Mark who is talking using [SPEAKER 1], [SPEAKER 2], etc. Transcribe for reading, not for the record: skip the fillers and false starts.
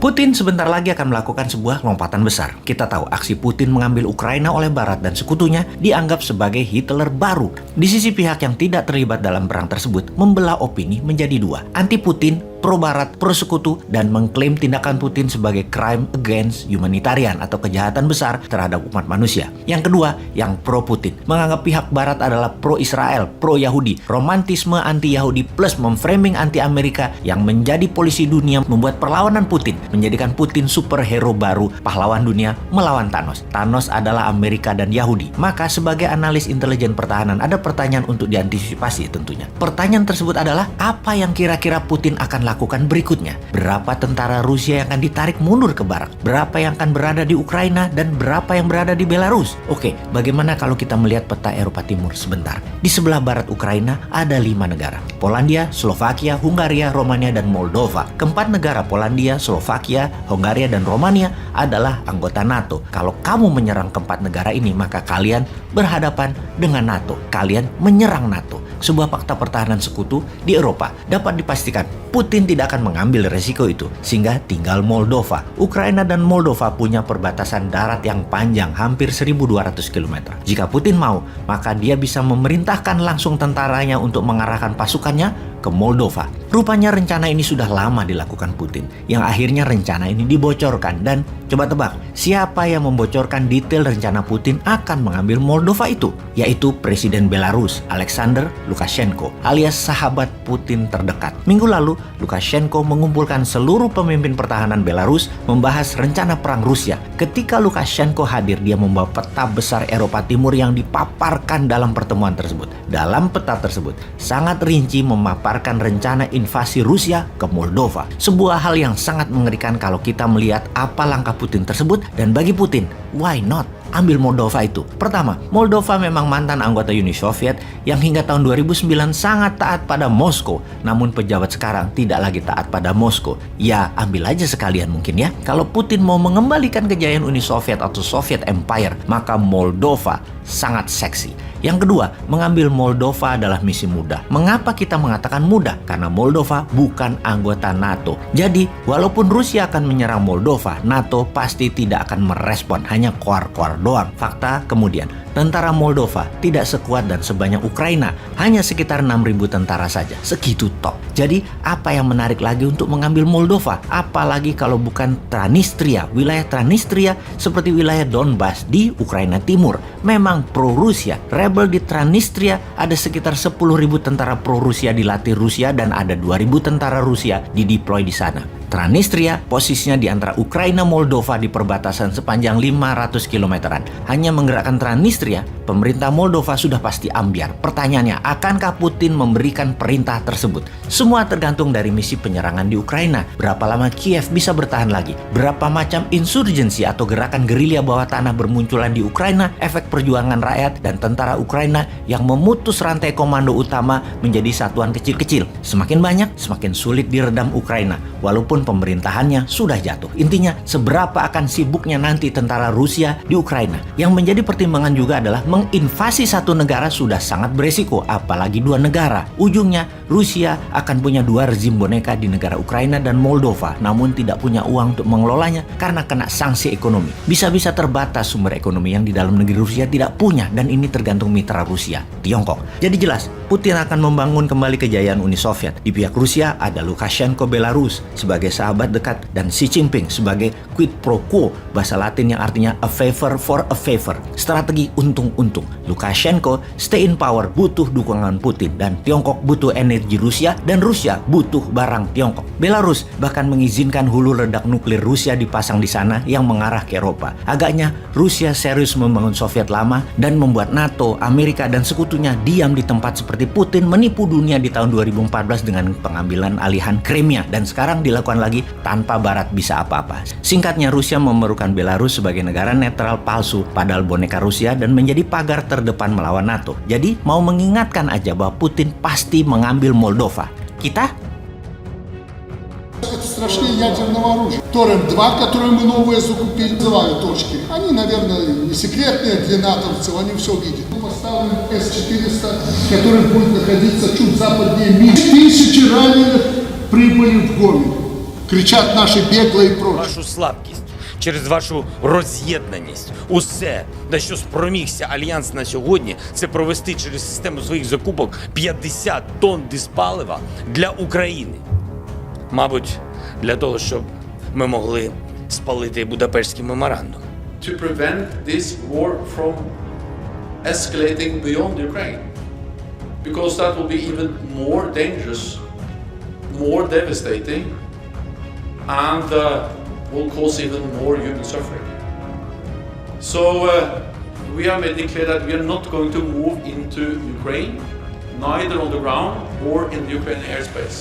[SPEAKER 1] Putin sebentar lagi akan melakukan sebuah lompatan besar. Kita tahu aksi Putin mengambil Ukraina oleh Barat dan sekutunya dianggap sebagai Hitler baru. Di sisi pihak yang tidak terlibat dalam perang tersebut membelah opini menjadi dua. Anti Putin, pro Barat, pro sekutu, dan mengklaim tindakan Putin sebagai crime against humanitarian atau kejahatan besar terhadap umat manusia. Yang kedua, yang pro Putin, menganggap pihak Barat adalah pro Israel, pro Yahudi, romantisme anti Yahudi plus memframing anti Amerika yang menjadi polisi dunia membuat perlawanan Putin, menjadikan Putin superhero baru, pahlawan dunia melawan Thanos. Thanos adalah Amerika dan Yahudi. Maka sebagai analis intelijen pertahanan ada pertanyaan untuk diantisipasi tentunya. Pertanyaan tersebut adalah apa yang kira-kira Putin akan lakukan berikutnya? Berapa tentara Rusia yang akan ditarik mundur ke barat? Berapa yang akan berada di Ukraina dan berapa yang berada di Belarus? Oke, bagaimana kalau kita melihat peta Eropa Timur sebentar? Di sebelah barat Ukraina ada 5 negara. Polandia, Slovakia, Hungaria, Romania, dan Moldova. Keempat negara Polandia, Slovakia, Hungaria, dan Romania adalah anggota NATO. Kalau kamu menyerang keempat negara ini, maka kalian berhadapan dengan NATO. Kalian menyerang NATO. Sebuah fakta pertahanan sekutu di Eropa. Dapat dipastikan Putin tidak akan mengambil resiko itu, sehingga tinggal Moldova. Ukraina dan Moldova punya perbatasan darat yang panjang, hampir 1.200 km. Jika Putin mau, maka dia bisa memerintahkan langsung tentaranya untuk mengarahkan pasukannya ke Moldova. Rupanya rencana ini sudah lama dilakukan Putin, yang akhirnya rencana ini dibocorkan. Dan coba tebak, siapa yang membocorkan detail rencana Putin akan mengambil Moldova itu? Yaitu Presiden Belarus, Alexander Lukashenko, alias sahabat Putin terdekat. Minggu lalu, Lukashenko mengumpulkan seluruh pemimpin pertahanan Belarus membahas rencana perang Rusia. Ketika Lukashenko hadir, dia membawa peta besar Eropa Timur yang dipaparkan dalam pertemuan tersebut. Dalam peta tersebut, sangat rinci memaparkan rencana invasi Rusia ke Moldova. Sebuah hal yang sangat mengerikan kalau kita melihat apa langkah Putin tersebut. Dan bagi Putin, why not? Ambil Moldova itu. Pertama, Moldova memang mantan anggota Uni Soviet yang hingga tahun 2009 sangat taat pada Moskow. Namun pejabat sekarang tidak lagi taat pada Moskow. Ya, ambil aja sekalian mungkin ya. Kalau Putin mau mengembalikan kejayaan Uni Soviet atau Soviet Empire, maka Moldova sangat seksi. Yang kedua, mengambil Moldova adalah misi mudah. Mengapa kita mengatakan mudah? Karena Moldova bukan anggota NATO. Jadi, walaupun Rusia akan menyerang Moldova, NATO pasti tidak akan merespon, hanya koar-koar doang. Fakta kemudian, tentara Moldova tidak sekuat dan sebanyak Ukraina, hanya sekitar 6.000 tentara saja. Segitu top. Jadi, apa yang menarik lagi untuk mengambil Moldova? Apalagi kalau bukan Transnistria. Wilayah Transnistria seperti wilayah Donbas di Ukraina Timur memang pro-Rusia. Rebel di Transnistria ada sekitar 10.000 tentara pro-Rusia dilatih Rusia dan ada 2.000 tentara Rusia dideploy di sana. Transnistria posisinya di antara Ukraina Moldova di perbatasan sepanjang 500 kilometeran. Hanya menggerakkan Transnistria, pemerintah Moldova sudah pasti ambyar. Pertanyaannya, akankah Putin memberikan perintah tersebut? Semua tergantung dari misi penyerangan di Ukraina. Berapa lama Kiev bisa bertahan lagi? Berapa macam insurgensi atau gerakan gerilya bawah tanah bermunculan di Ukraina? Efek perjuangan rakyat dan tentara Ukraina yang memutus rantai komando utama menjadi satuan kecil-kecil. Semakin banyak, semakin sulit diredam Ukraina. Walaupun pemerintahannya sudah jatuh. Intinya, seberapa akan sibuknya nanti tentara Rusia di Ukraina. Yang menjadi pertimbangan juga adalah menginvasi satu negara sudah sangat beresiko, apalagi 2 negara. Ujungnya, Rusia akan punya 2 rezim boneka di negara Ukraina dan Moldova, namun tidak punya uang untuk mengelolanya karena kena sanksi ekonomi. Bisa-bisa terbatas sumber ekonomi yang di dalam negeri Rusia tidak punya, dan ini tergantung mitra Rusia, Tiongkok. Jadi jelas, Putin akan membangun kembali kejayaan Uni Soviet. Di pihak Rusia ada Lukashenko Belarus sebagai sahabat dekat dan Xi Jinping sebagai quid pro quo, bahasa Latin yang artinya a favor for a favor, strategi untung-untung. Lukashenko stay in power butuh dukungan Putin, dan Tiongkok butuh energi Rusia dan Rusia butuh barang Tiongkok. Belarus bahkan mengizinkan hulu ledak nuklir Rusia dipasang di sana yang mengarah ke Eropa. Agaknya Rusia serius membangun Soviet lama dan membuat NATO, Amerika dan sekutunya diam di tempat seperti Putin menipu dunia di tahun 2014 dengan pengambilan alihan Crimea, dan sekarang dilakukan lagi tanpa Barat bisa apa-apa. Singkatnya, Rusia memerlukan Belarus sebagai negara netral palsu padahal boneka Rusia dan menjadi pagar terdepan melawan NATO. Jadi mau mengingatkan aja bahwa Putin pasti mengambil Moldova. Kita
[SPEAKER 2] страшнее ядерного оружия. Торрент-2, которые мы новые закупили, называют точки. Они, наверное, не секретные для натовцев, они все видят. Мы поставим С-400, который будет находиться чуть западнее Минска. 1000 раненых прибыли в Гомель. кричат наши беглые и прочее.
[SPEAKER 3] Вашу слабкість, через вашу роз'єднаність. Усе, на що спромігся Альянс на сьогодні, це провести через систему своїх закупок 50 тонн диспалива для України. Мабуть, для того, щоб ми могли спалити Будапештський меморандум.
[SPEAKER 4] To prevent this war from escalating beyond Ukraine. Because that will be even more dangerous, more devastating, and will cause even more human suffering. So we have made it clear that we are not going to move into Ukraine, neither on the ground or in the Ukrainian airspace.